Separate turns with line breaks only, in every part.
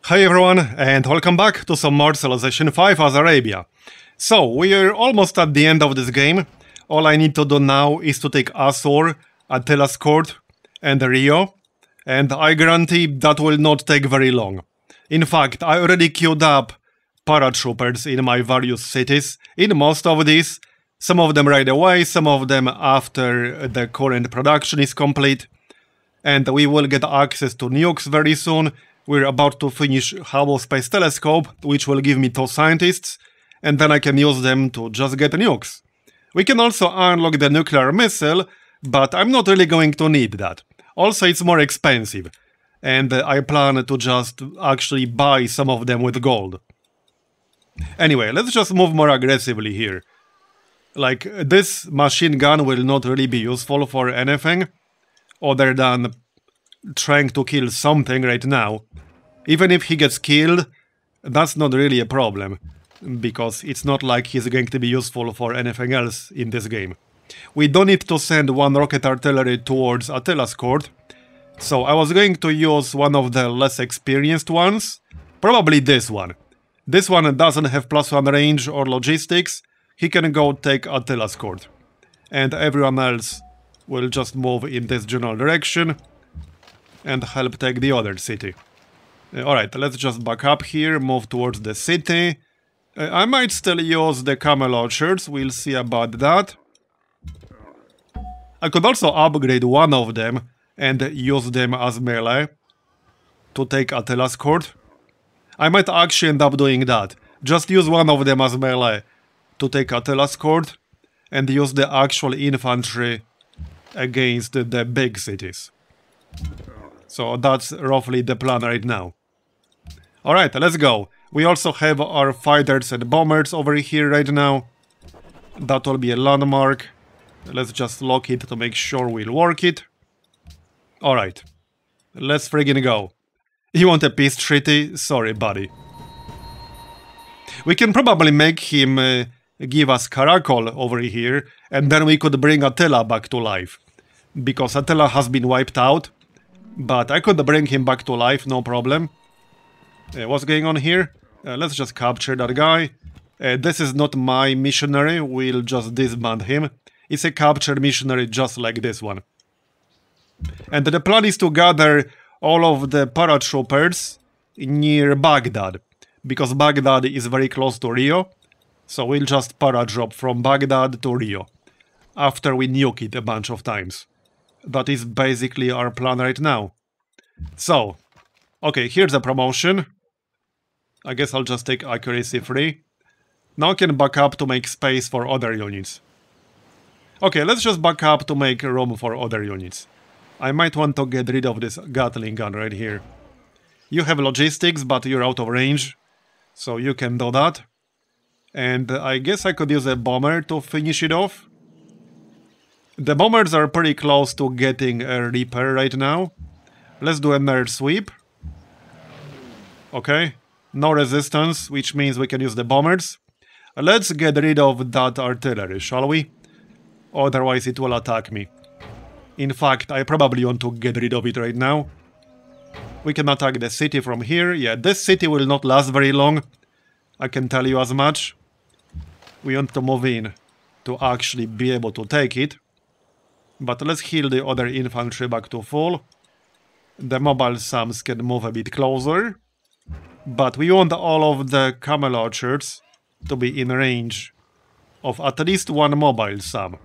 Hi everyone, and welcome back to some more Civilization 5 as Arabia. So, we are almost at the end of this game. All I need to do now is to take Asur, Attila's Court, and Rio, and I guarantee that will not take very long. In fact, I already queued up paratroopers in my various cities, in most of these, some of them right away, some of them after the current production is complete, and we will get access to nukes very soon. We're about to finish Hubble Space Telescope, which will give me 2 scientists, and then I can use them to just get nukes. We can also unlock the nuclear missile, but I'm not really going to need that. Also, it's more expensive, and I plan to just actually buy some of them with gold. Anyway, let's just move more aggressively here. Like, this machine gun will not really be useful for anything, other than trying to kill something right now. Even if he gets killed, that's not really a problem, because it's not like he's going to be useful for anything else in this game. We don't need to send 1 rocket artillery towards Attila's Court, so I was going to use one of the less experienced ones, probably this one. This one doesn't have +1 range or logistics, he can go take Attila's Court, and everyone else will just move in this general direction and help take the other city. Alright, let's just back up here, move towards the city. I might still use the camel orchards, we'll see about that. I could also upgrade one of them and use them as melee to take Attila's Court. I might actually end up doing that. Just use one of them as melee to take Attila's Court and use the actual infantry against the big cities. So that's roughly the plan right now. Alright, let's go. We also have our fighters and bombers over here right now. That will be a landmark. Let's just lock it to make sure we'll work it. Alright, let's friggin' go. You want a peace treaty? Sorry, buddy. We can probably make him give us Karakol over here, and then we could bring Attila back to life. Because Attila has been wiped out. But I could bring him back to life, no problem. What's going on here? Let's just capture that guy. This is not my missionary, we'll just disband him. It's a captured missionary just like this one. And the plan is to gather all of the paratroopers near Baghdad. Because Baghdad is very close to Rio. So we'll just paradrop from Baghdad to Rio. After we nuke it a bunch of times. That is basically our plan right now. So, okay, here's a promotion. I guess I'll just take accuracy 3. Now I can back up to make space for other units. Okay, let's just back up to make room for other units. I might want to get rid of this Gatling gun right here. You have logistics, but you're out of range. So you can do that. And I guess I could use a bomber to finish it off. The bombers are pretty close to getting a repair right now. Let's do another sweep. Okay, no resistance, which means we can use the bombers. Let's get rid of that artillery, shall we? Otherwise it will attack me. In fact, I probably want to get rid of it right now. We can attack the city from here. Yeah, this city will not last very long. I can tell you as much. We want to move in to actually be able to take it. But let's heal the other infantry back to full. The mobile SAMs can move a bit closer. But we want all of the camel orchards to be in range of at least 1 mobile SAM.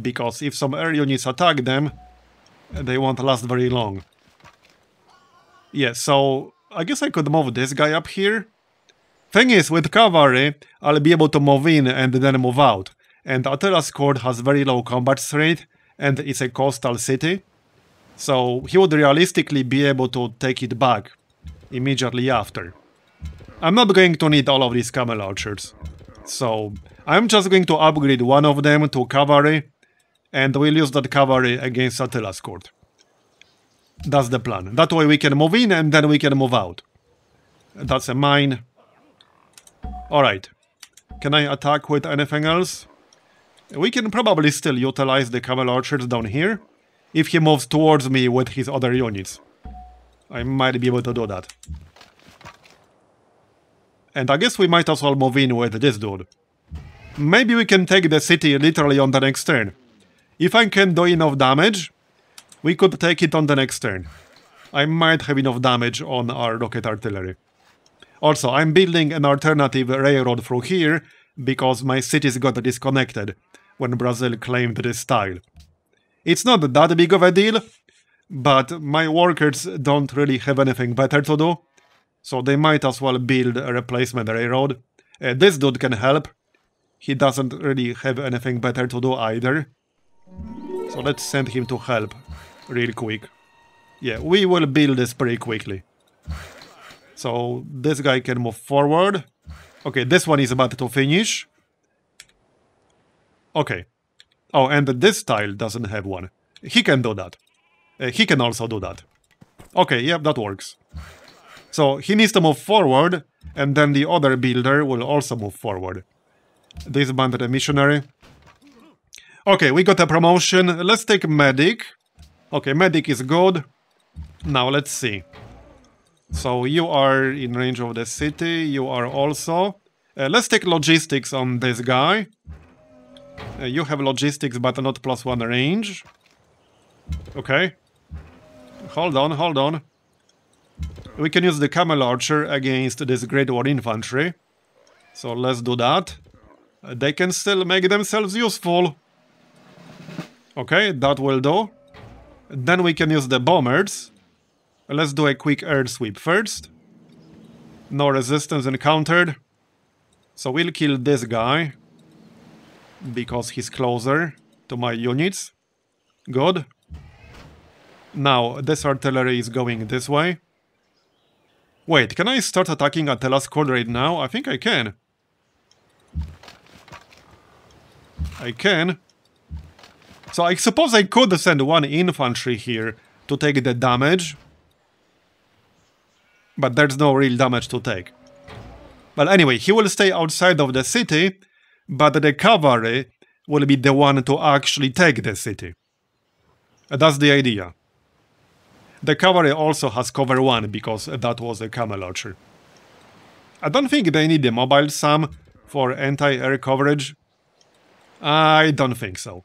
Because if some air units attack them, they won't last very long. Yeah, so I guess I could move this guy up here. Thing is, with cavalry, I'll be able to move in and then move out. And Attila's Court has very low combat rate, and it's a coastal city. So he would realistically be able to take it back immediately after. I'm not going to need all of these camel orchards. So I'm just going to upgrade one of them to cavalry, and we'll use that cavalry against Attila's Court. That's the plan. That way we can move in and then we can move out. That's a mine. Alright. Can I attack with anything else? We can probably still utilize the camel orchards down here. If he moves towards me with his other units. I might be able to do that. And I guess we might as well move in with this dude. Maybe we can take the city literally on the next turn. If I can do enough damage, we could take it on the next turn. I might have enough damage on our rocket artillery. Also, I'm building an alternative railroad through here because my cities got disconnected when Brazil claimed this tile. It's not that big of a deal, but my workers don't really have anything better to do, so they might as well build a replacement railroad. This dude can help. He doesn't really have anything better to do either. So let's send him to help real quick. Yeah, we will build this pretty quickly. So this guy can move forward. Okay, this one is about to finish. Okay. Oh, and this tile doesn't have one. He can do that. He can also do that. Okay, yeah, that works. So he needs to move forward, and then the other builder will also move forward. Disbanded a missionary. Okay, we got a promotion. Let's take medic. Okay, medic is good. Now let's see. So you are in range of the city. You are also. Let's take logistics on this guy. You have logistics, but not +1 range. Okay. Hold on, hold on. We can use the camel archer against this Great War infantry. So let's do that. They can still make themselves useful. Okay, that will do. Then we can use the bombers. Let's do a quick air sweep first. No resistance encountered. So we'll kill this guy, because he's closer to my units. Good. Now, this artillery is going this way. Wait, can I start attacking at Telascord right now? I think I can. I can. So I suppose I could send 1 infantry here to take the damage. But there's no real damage to take. Well, anyway, he will stay outside of the city, but the cavalry will be the one to actually take the city. That's the idea. The cavalry also has cover 1, because that was a camel archer. I don't think they need the mobile SAM for anti-air coverage. I don't think so.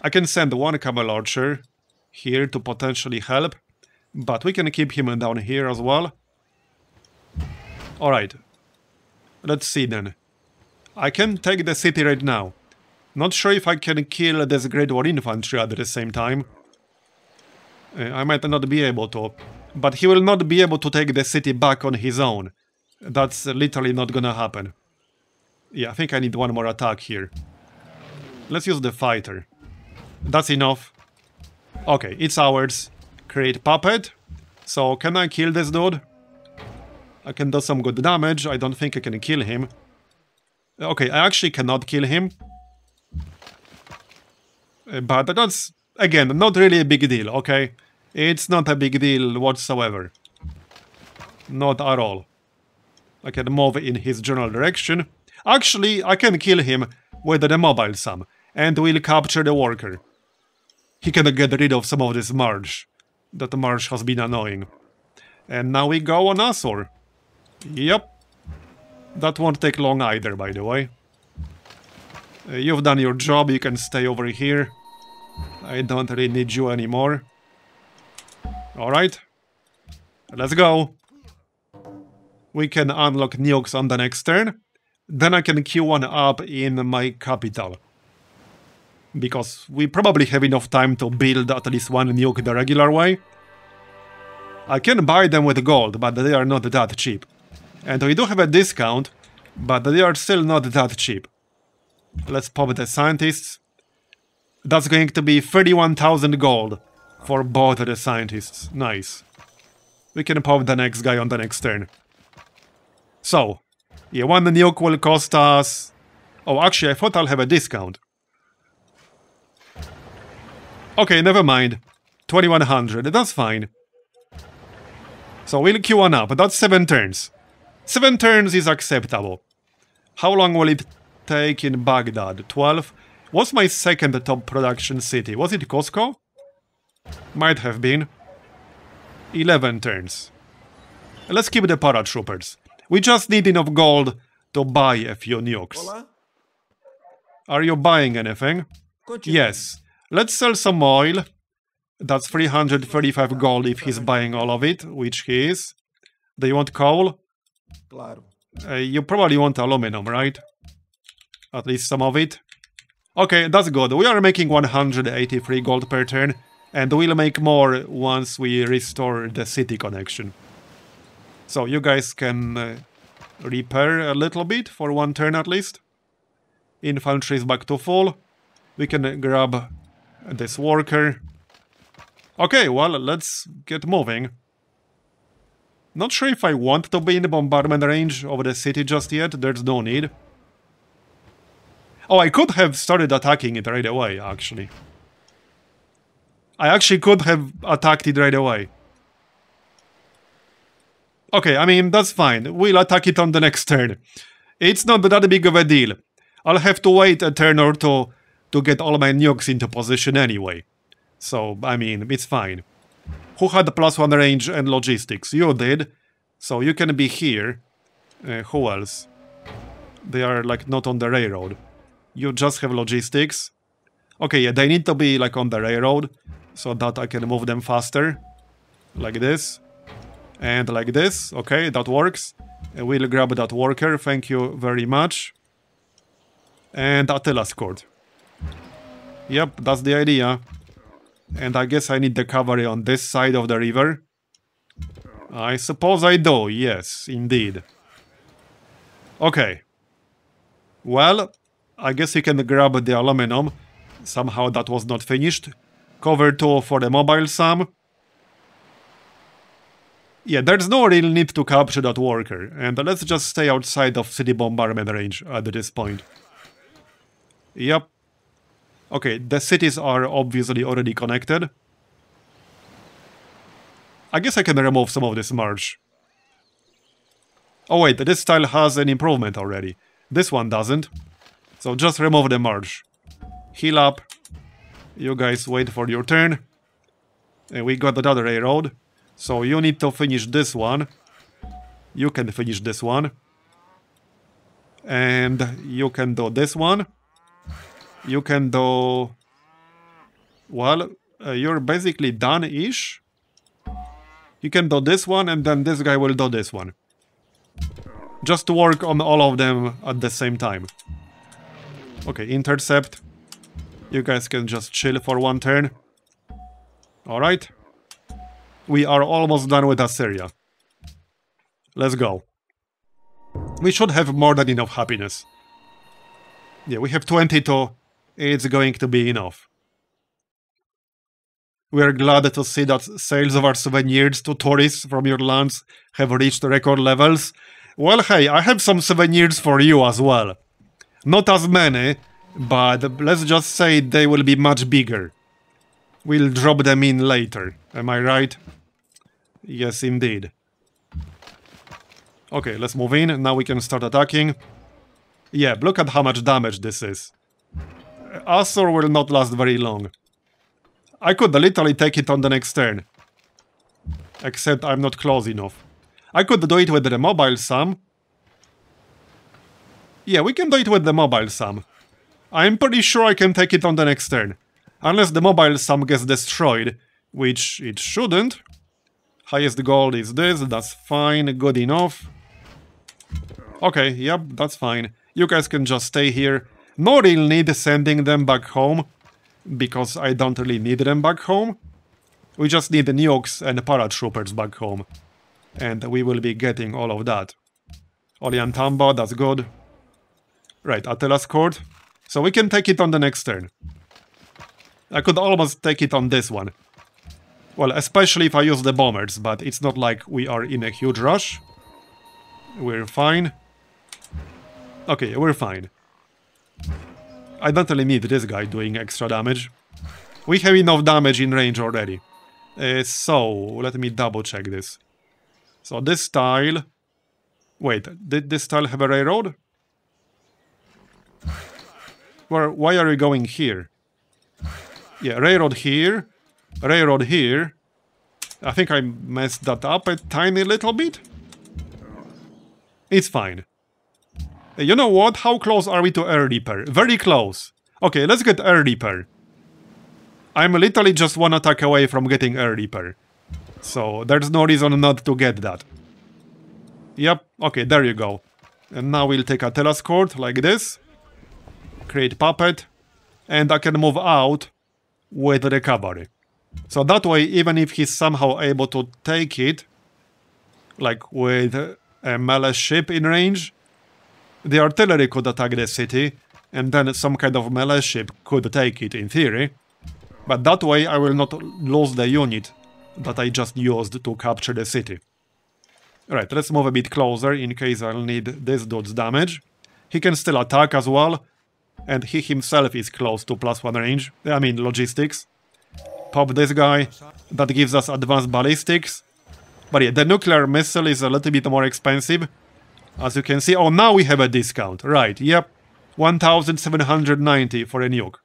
I can send 1 camel archer here to potentially help, but we can keep him down here as well. Alright. Let's see then. I can take the city right now. Not sure if I can kill this Great War infantry at the same time. I might not be able to. But he will not be able to take the city back on his own. That's literally not gonna happen. Yeah, I think I need 1 more attack here. Let's use the fighter. That's enough. Okay, it's ours. Create puppet. So, can I kill this dude? I can do some good damage. I don't think I can kill him. Okay, I actually cannot kill him. But that's, again, not really a big deal, okay? It's not a big deal whatsoever. Not at all. I can move in his general direction. Actually, I can kill him with the mobile SAM. And we'll capture the worker. He can get rid of some of this march. That march has been annoying. And now we go on Asor. Yep. That won't take long either, by the way. You've done your job, you can stay over here. I don't really need you anymore. Alright. Let's go. We can unlock nukes on the next turn. Then I can queue 1 up in my capital. Because we probably have enough time to build at least 1 nuke the regular way. I can buy them with gold, but they are not that cheap. And we do have a discount, but they are still not that cheap. Let's pop the scientists. That's going to be 31,000 gold for both the scientists. Nice. We can pop the next guy on the next turn. So, yeah, 1 nuke will cost us... Oh, actually, I thought I'll have a discount. Okay, never mind. 2100, that's fine. So we'll queue 1 up, that's 7 turns. 7 turns is acceptable. How long will it take in Baghdad? 12? What's my second top production city? Was it Costco? Might have been. 11 turns. Let's keep the paratroopers. We just need enough gold to buy a few nukes.
Olá.
Are you buying anything?
Continue.
Yes. Let's sell some oil. That's 335 gold if he's buying all of it, which he is. Do you want coal?
Claro.
You probably want aluminum, right? At least some of it. Okay, that's good. We are making 183 gold per turn, and we'll make more once we restore the city connection. So you guys can repair a little bit for one turn at least. Infantry is back to full. We can grab this worker. Okay, well, let's get moving. Not sure if I want to be in the bombardment range of the city just yet. There's no need. Oh, I could have started attacking it right away, actually. I actually could have attacked it right away. Okay, I mean, that's fine. We'll attack it on the next turn. It's not that big of a deal. I'll have to wait a turn or two to get all my nukes into position anyway. So, I mean, it's fine. Who had +1 range and logistics? You did. So you can be here. Who else? They are, like, not on the railroad. You just have logistics. Okay, yeah, they need to be, like, on the railroad, so that I can move them faster. Like this. And like this. Okay, that works. We'll grab that worker, thank you very much. And Attila's court. Yep, that's the idea. And I guess I need the cavalry on this side of the river. I suppose I do, yes, indeed. Okay. Well, I guess you can grab the aluminum. Somehow that was not finished. Cover 2 for the mobile SAM. Yeah, there's no real need to capture that worker. And let's just stay outside of city bombardment range at this point. Yep. Okay, the cities are obviously already connected. I guess I can remove some of this merge. Oh wait, this tile has an improvement already. This one doesn't. So just remove the merge. Heal up. You guys wait for your turn. And we got another railroad. So you need to finish this one. You can finish this one. And you can do this one. You can do... Well, you're basically done-ish. You can do this one, and then this guy will do this one. Just to work on all of them at the same time. Okay, intercept. You guys can just chill for one turn. Alright. We are almost done with Assyria. Let's go. We should have more than enough happiness. Yeah, we have 22. It's going to be enough. We are glad to see that sales of our souvenirs to tourists from your lands have reached record levels. Well, hey, I have some souvenirs for you as well. Not as many, but let's just say they will be much bigger. We'll drop them in later, am I right? Yes, indeed. Okay, let's move in, now we can start attacking. Yeah, look at how much damage this is. Assur will not last very long. I could literally take it on the next turn. Except I'm not close enough. I could do it with the mobile SAM. Yeah, we can do it with the mobile SAM. I'm pretty sure I can take it on the next turn. Unless the mobile SAM gets destroyed, which it shouldn't. Highest gold is this, that's fine, good enough. Okay, yep, that's fine. You guys can just stay here. No real need sending them back home, because I don't really need them back home. We just need the nukes and paratroopers back home. And we will be getting all of that. Oliantamba, that's good. Right, Attila's court. So we can take it on the next turn. I could almost take it on this one. Well, especially if I use the bombers, but it's not like we are in a huge rush. We're fine. Okay, we're fine. I don't really need this guy doing extra damage. We have enough damage in range already. So, let me double check this. So this tile... Wait, did this tile have a railroad? Why are we going here? Yeah, railroad here. Railroad here. I think I messed that up a tiny little bit. It's fine. You know what? How close are we to air repair? Very close. Okay, let's get air repair. I'm literally just one attack away from getting air repair. So there's no reason not to get that. Yep, okay, there you go. And now we'll take a telescope like this. Create puppet. And I can move out with recovery. So that way, even if he's somehow able to take it, like with a melee ship in range, the artillery could attack the city, and then some kind of melee ship could take it in theory. But that way I will not lose the unit that I just used to capture the city. Alright, let's move a bit closer in case I'll need this dude's damage. He can still attack as well, and he himself is close to +1 range. I mean logistics. Pop this guy, that gives us advanced ballistics. But yeah, the nuclear missile is a little bit more expensive. As you can see, oh, now we have a discount. Right, yep. 1,790 for a nuke.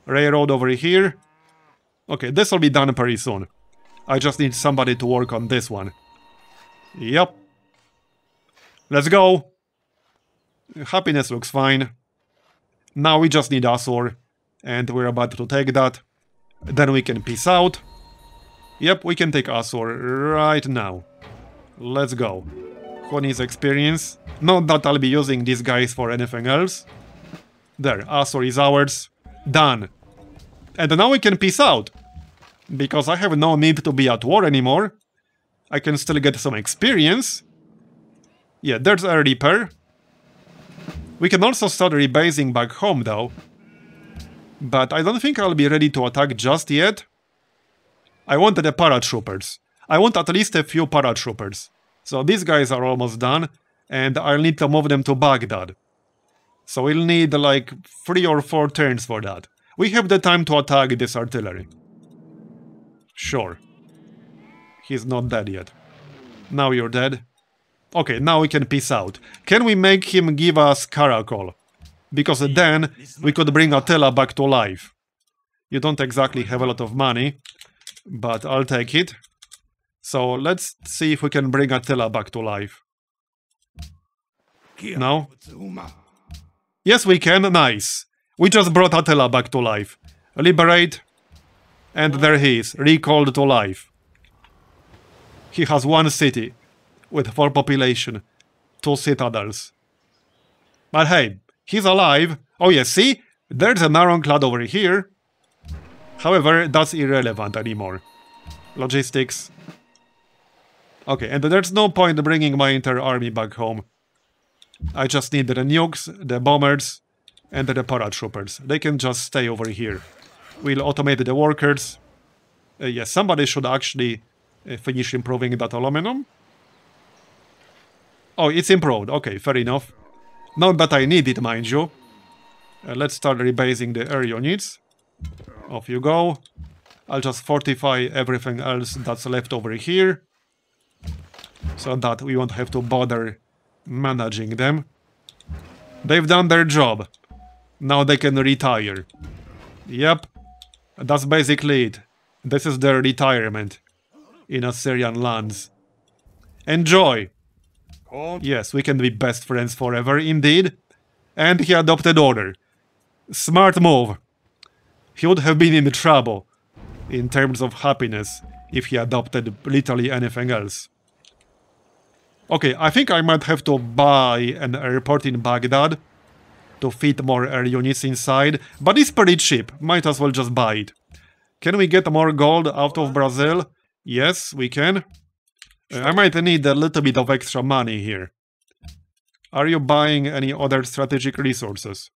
Railroad over here. Okay, this will be done pretty soon. I just need somebody to work on this one. Yep. Let's go. Happiness looks fine. Now we just need Azor. And we're about to take that. Then we can peace out. Yep, we can take Azor right now. Let's go. Who needs experience? Not that I'll be using these guys for anything else. There, Azor is ours. Done. And now we can peace out. Because I have no need to be at war anymore. I can still get some experience. Yeah, there's a repair. We can also start rebasing back home though. But I don't think I'll be ready to attack just yet. I wanted the paratroopers. I want at least a few paratroopers. So these guys are almost done. And I'll need to move them to Baghdad. So we'll need like 3 or 4 turns for that. We have the time to attack this artillery. Sure. He's not dead yet. Now you're dead. Okay, now we can peace out. Can we make him give us Caracol? Because then we could bring Attila back to life. You don't exactly have a lot of money, but I'll take it. So let's see if we can bring Attila back to life. No? Yes, we can. Nice. We just brought Attila back to life. Liberate. And there he is, recalled to life. He has 1 city, with 4 population, 2 citadels. But hey, he's alive. Oh yeah, see? There's an ironclad over here. However, that's irrelevant anymore. Logistics. Okay, and there's no point bringing my entire army back home. I just need the nukes, the bombers, and the paratroopers. They can just stay over here. We'll automate the workers. Yes, somebody should actually finish improving that aluminum. Oh, it's improved. Okay, fair enough. Not that I need it, mind you. Let's start rebasing the air units. Off you go. I'll just fortify everything else that's left over here. So that we won't have to bother managing them. They've done their job. Now they can retire. Yep. That's basically it. This is their retirement in Assyrian lands. Enjoy! Yes, we can be best friends forever, indeed. And he adopted order. Smart move. He would have been in trouble in terms of happiness if he adopted literally anything else. Okay, I think I might have to buy an airport in Baghdad to fit more air units inside, but it's pretty cheap. Might as well just buy it. Can we get more gold out of Brazil? Yes, we can. I might need a little bit of extra money here. Are you buying any other strategic resources?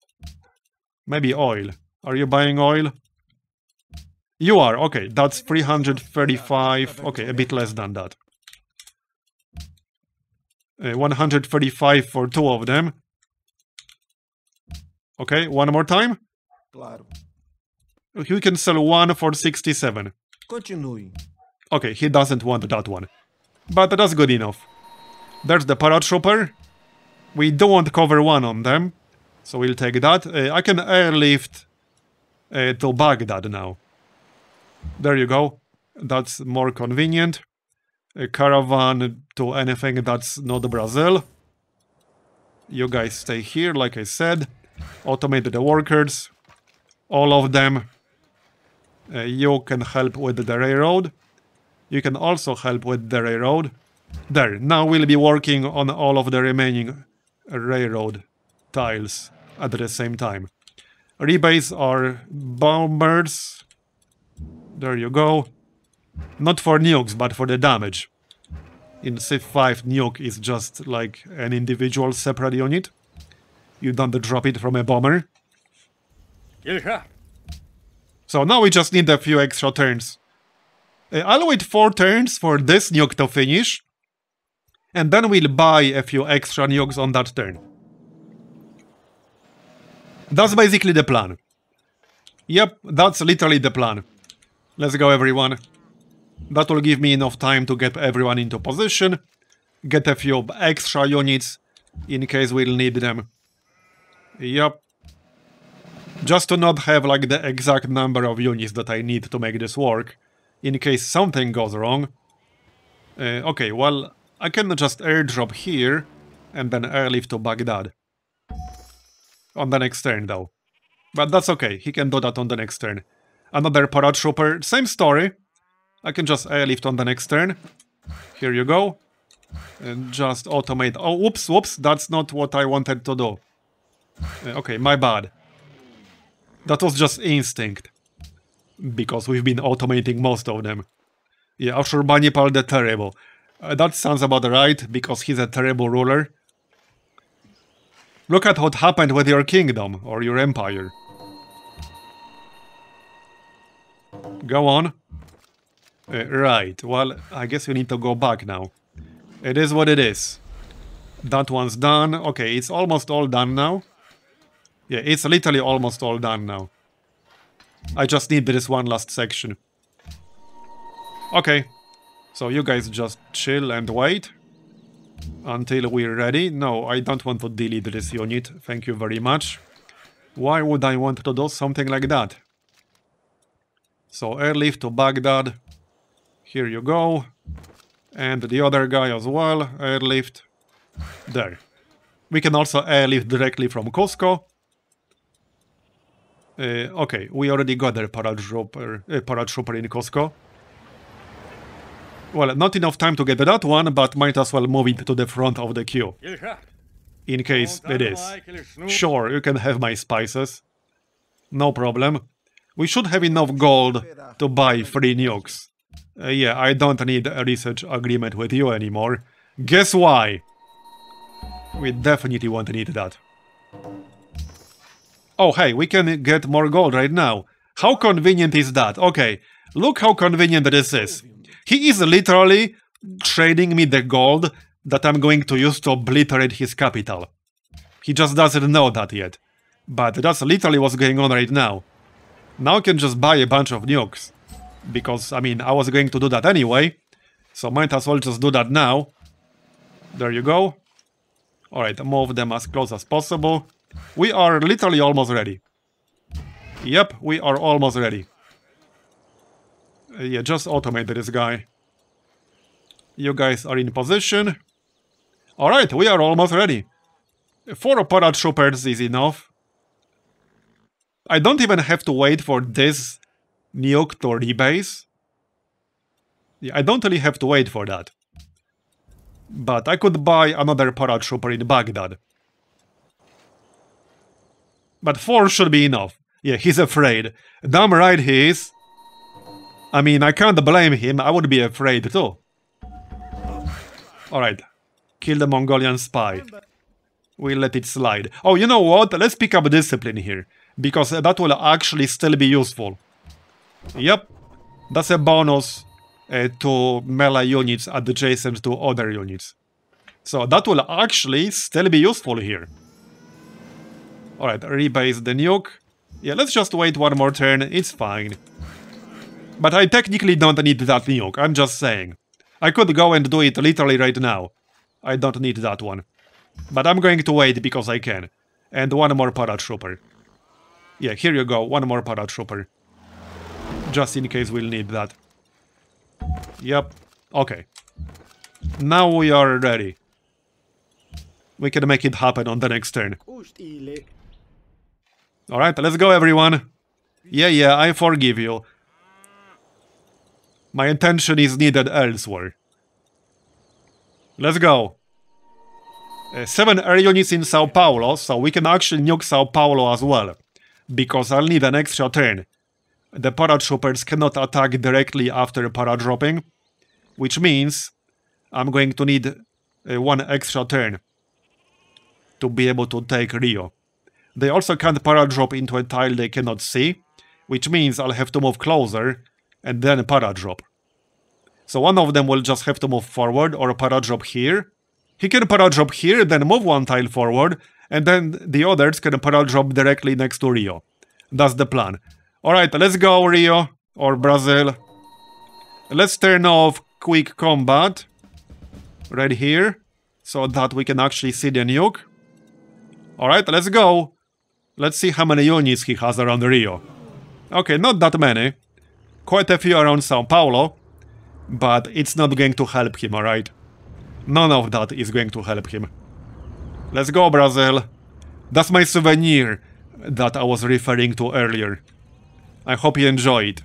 Maybe oil. Are you buying oil? You are, okay, that's 335, okay, a bit less than that. 135 for 2 of them. Okay, one more time. You can sell 1 for 67. Okay, he doesn't want that one. But that's good enough. There's the paratrooper. We don't want cover 1 on them. So we'll take that. I can airlift to Baghdad now. There you go. That's more convenient. A caravan to anything that's not Brazil. You guys stay here, like I said. Automate the workers. All of them. You can help with the railroad. You can also help with the railroad. There, now we'll be working on all of the remaining railroad tiles at the same time. Rebase are bombers. There you go. Not for nukes, but for the damage. In Civ 5, nuke is just like an individual separate unit. You don't drop it from a bomber. So now we just need a few extra turns. I'll wait 4 turns for this nuke to finish. And then we'll buy a few extra nukes on that turn. That's basically the plan. Yep, that's literally the plan. Let's go, everyone. That will give me enough time to get everyone into position. Get a few extra units in case we'll need them. Yep. Just to not have like the exact number of units that I need to make this work. In case something goes wrong. Okay, well, I can just airdrop here and then airlift to Baghdad. On the next turn, though. But that's okay, he can do that on the next turn. Another paratrooper, same story. I can just airlift on the next turn. Here you go. And just automate. Oh, whoops, that's not what I wanted to do. Okay, my bad. That was just instinct. Because we've been automating most of them. Yeah, Ashurbanipal the Terrible. That sounds about right, because he's a terrible ruler. Look at what happened with your kingdom, or your empire. Go on. Right, well, I guess we need to go back now. It is what it is. That one's done. Okay, it's almost all done now. Yeah, it's literally almost all done now. I just need this one last section. Okay. So you guys just chill and wait. Until we're ready. No, I don't want to delete this unit. Thank you very much. Why would I want to do something like that? So airlift to Baghdad. Here you go. And the other guy as well. Airlift. There. We can also airlift directly from Cusco. Okay, we already got their paratrooper in Cusco. Well, not enough time to get that one, but might as well move it to the front of the queue. In case it is. Sure, you can have my spices. No problem. We should have enough gold to buy 3 nukes. Yeah, I don't need a research agreement with you anymore. Guess why? We definitely won't need that. Oh, hey, we can get more gold right now. How convenient is that? Okay, look how convenient this is. He is literally trading me the gold that I'm going to use to obliterate his capital. He just doesn't know that yet. But that's literally what's going on right now. Now I can just buy a bunch of nukes. Because, I mean, I was going to do that anyway. So might as well just do that now. There you go. Alright, move them as close as possible. We are literally almost ready. Yep, we are almost ready. Yeah, just automate this guy. You guys are in position. Alright, we are almost ready. 4 paratroopers is enough. I don't even have to wait for this nuke to rebase. Yeah, I don't really have to wait for that. But I could buy another paratrooper in Baghdad. But 4 should be enough. Yeah, he's afraid. Damn right he is. I mean, I can't blame him. I would be afraid too. Alright. Kill the Mongolian spy. We'll let it slide. Oh, you know what? Let's pick up discipline here. Because that will actually still be useful. Yep. That's a bonus to melee units adjacent to other units. So that will actually still be useful here. Alright, rebase the nuke. Yeah, let's just wait one more turn. It's fine. But I technically don't need that nuke. I'm just saying. I could go and do it literally right now. I don't need that one. But I'm going to wait because I can. And one more paratrooper. Yeah, here you go. One more paratrooper. Just in case we'll need that. Yep. Okay. Now we are ready. We can make it happen on the next turn. Alright, let's go, everyone. Yeah, I forgive you. My attention is needed elsewhere. Let's go. 7 air units in Sao Paulo, so we can actually nuke Sao Paulo as well. Because I'll need an extra turn. The paratroopers cannot attack directly after paradropping. Which means I'm going to need 1 extra turn to be able to take Rio. They also can't paradrop into a tile they cannot see, which means I'll have to move closer and then paradrop. So one of them will just have to move forward or paradrop here. He can paradrop here, then move 1 tile forward, and then the others can paradrop directly next to Rio. That's the plan. Alright, let's go, Rio, or Brazil. Let's turn off quick combat right here, so that we can actually see the nuke. Alright, let's go. Let's see how many units he has around Rio. Okay, not that many. Quite a few around Sao Paulo, but it's not going to help him, alright? None of that is going to help him. Let's go, Brazil. That's my souvenir that I was referring to earlier. I hope you enjoy it.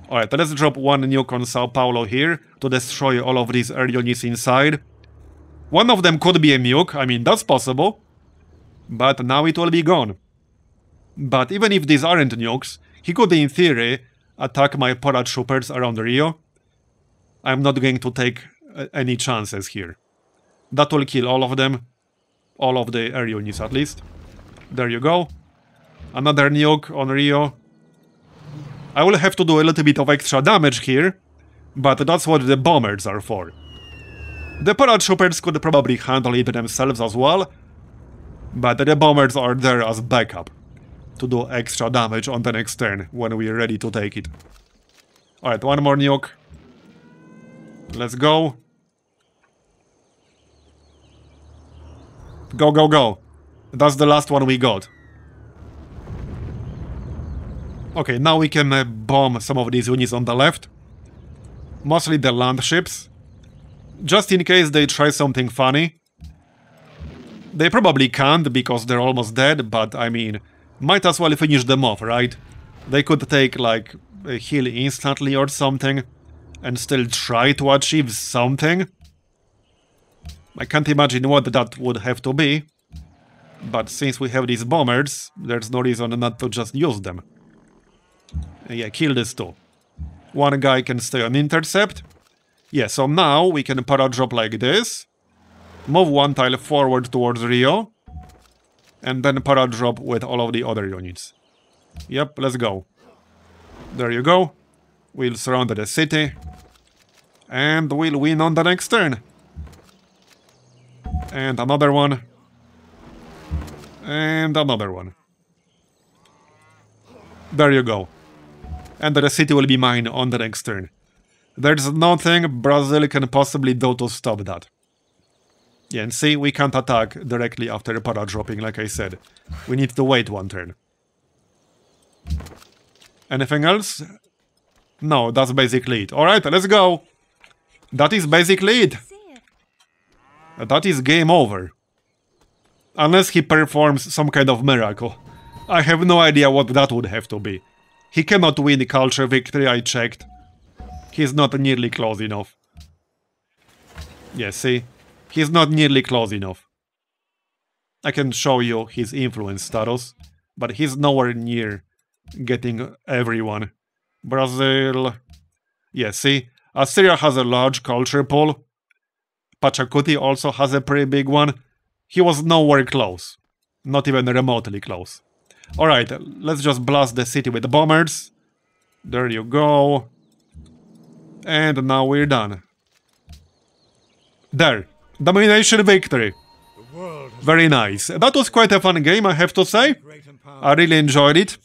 Alright, let's drop 1 nuke on Sao Paulo here to destroy all of these air units inside. One of them could be a nuke, I mean, that's possible. But now it will be gone. But even if these aren't nukes, he could, in theory, attack my paratroopers around Rio. I'm not going to take any chances here. That will kill all of them. All of the air units, at least. There you go. Another nuke on Rio. I will have to do a little bit of extra damage here, but that's what the bombers are for. The paratroopers could probably handle it themselves as well, but the bombers are there as backup to do extra damage on the next turn when we're ready to take it. Alright, 1 more nuke. Let's go. Go, go, go. That's the last one we got. Okay, now we can bomb some of these units on the left. Mostly the land ships. Just in case they try something funny. They probably can't because they're almost dead, but I mean, might as well finish them off, right? They could take like a heal instantly or something and still try to achieve something. I can't imagine what that would have to be. But since we have these bombers, there's no reason not to just use them. Yeah, kill this too. 1 guy can stay on intercept. Yeah, so now we can paradrop like this. Move 1 tile forward towards Rio. And then paradrop with all of the other units. Yep, let's go. There you go. We'll surround the city. And we'll win on the next turn. And another one. And another one. There you go. And the city will be mine on the next turn. There's nothing Brazil can possibly do to stop that. Yeah, and see, we can't attack directly after paradropping, like I said. We need to wait 1 turn. Anything else? No, that's basically it. Alright, let's go! That is basically it. That is game over. Unless he performs some kind of miracle. I have no idea what that would have to be. He cannot win the culture victory, I checked. He's not nearly close enough. Yeah, see? He's not nearly close enough. I can show you his influence status, but he's nowhere near getting everyone. Brazil... Yeah, see? Assyria has a large culture pool. Pachacuti also has a pretty big one. He was nowhere close. Not even remotely close. Alright, let's just blast the city with the bombers. There you go. And now we're done. There. Domination victory. Very nice. That was quite a fun game, I have to say. I really enjoyed it.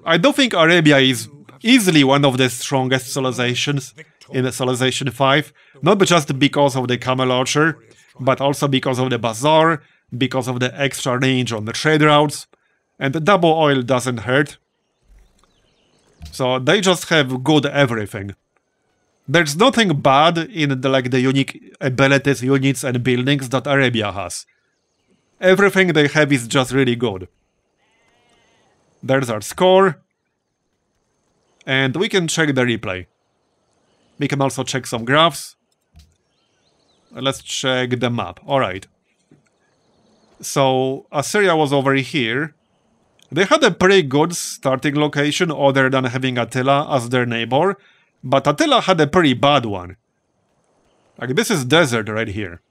I do think Arabia is easily one of the strongest civilizations in Civilization 5. Not just because of the camel archer, but also because of the bazaar, because of the extra range on the trade routes. And the double oil doesn't hurt. So they just have good everything. There's nothing bad in the unique abilities, units, and buildings that Arabia has. Everything they have is just really good. There's our score. And we can check the replay. We can also check some graphs. Let's check the map. Alright. So, Assyria was over here. They had a pretty good starting location other than having Attila as their neighbor. But Attila had a pretty bad one. Like, this is desert right here.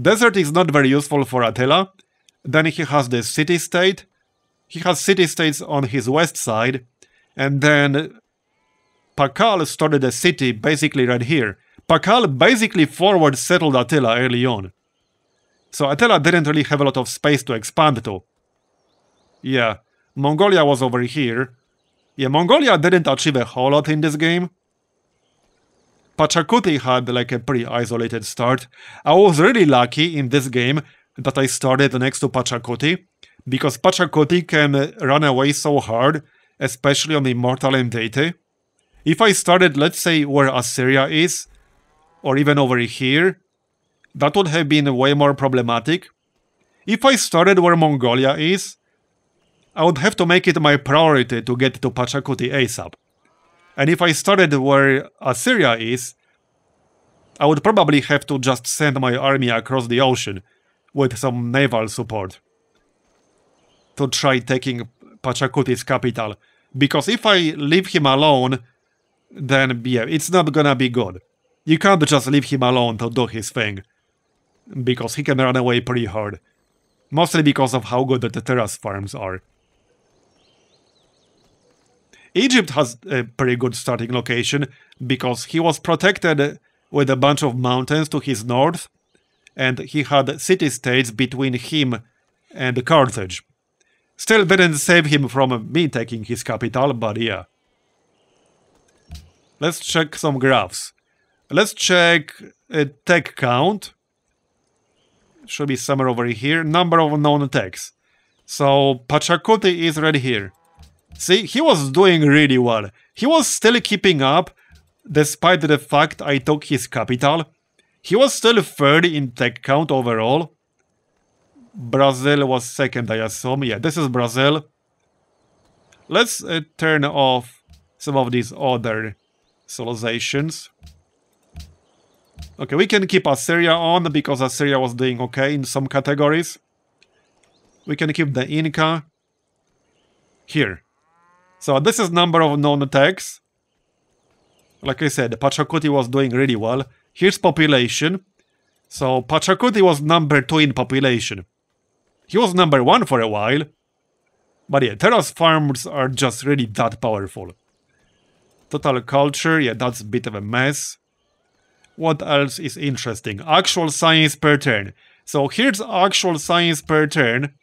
Desert is not very useful for Attila. Then he has the city-state. He has city-states on his west side. And then Pakal started a city basically right here. Pakal basically forward settled Attila early on. So Attila didn't really have a lot of space to expand to. Yeah, Mongolia was over here. Yeah, Mongolia didn't achieve a whole lot in this game. Pachacuti had like a pretty isolated start. I was really lucky in this game that I started next to Pachacuti, because Pachacuti can run away so hard, especially on Immortal and Deity. If I started, let's say, where Assyria is, or even over here, that would have been way more problematic. If I started where Mongolia is, I would have to make it my priority to get to Pachacuti ASAP. And if I started where Assyria is, I would probably have to just send my army across the ocean with some naval support to try taking Pachacuti's capital. Because if I leave him alone, then yeah, it's not gonna be good. You can't just leave him alone to do his thing, because he can run away pretty hard. Mostly because of how good the terrace farms are. Egypt has a pretty good starting location, because he was protected with a bunch of mountains to his north, and he had city-states between him and Carthage. Still didn't save him from me taking his capital, but yeah. Let's check some graphs. Let's check tech count. Should be somewhere over here. Number of known techs. So Pachacuti is right here. See, he was doing really well. He was still keeping up, despite the fact I took his capital. He was still third in tech count overall. Brazil was second, I assume. Yeah, this is Brazil. Let's turn off some of these other civilizations. Okay, we can keep Assyria on, because Assyria was doing okay in some categories. We can keep the Inca here. So this is number of known techs. Like I said, Pachacuti was doing really well. Here's population. So Pachacuti was number 2 in population. He was number 1 for a while. But yeah, terrace farms are just really that powerful. Total culture, yeah, that's a bit of a mess. What else is interesting? Actual science per turn. So here's actual science per turn.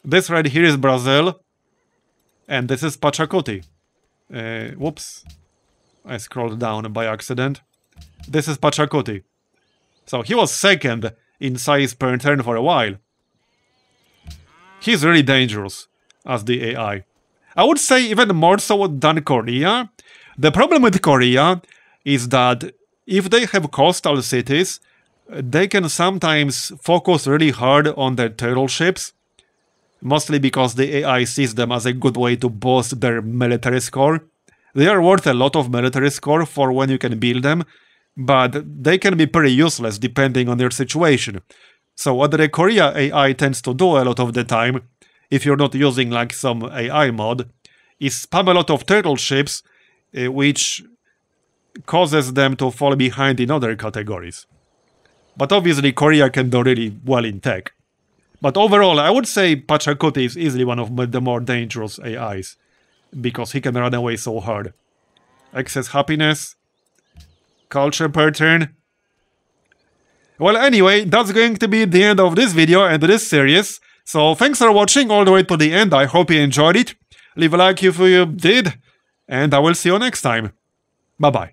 This right here is Brazil. And this is Pachacuti. Whoops. I scrolled down by accident. This is Pachacuti. So he was second in size per turn for a while. He's really dangerous as the AI. I would say even more so than Korea. The problem with Korea is that if they have coastal cities, they can sometimes focus really hard on their turtle ships. Mostly because the AI sees them as a good way to boost their military score. They are worth a lot of military score for when you can build them, but they can be pretty useless depending on their situation. So what the Korea AI tends to do a lot of the time, if you're not using like some AI mod, is spam a lot of turtle ships, which causes them to fall behind in other categories. But obviously Korea can do really well in tech. But overall, I would say Pachacuti is easily one of the more dangerous AIs, because he can run away so hard. Excess happiness, culture per turn. Well, anyway, that's going to be the end of this video and this series. So thanks for watching all the way to the end. I hope you enjoyed it. Leave a like if you did, and I will see you next time. Bye-bye.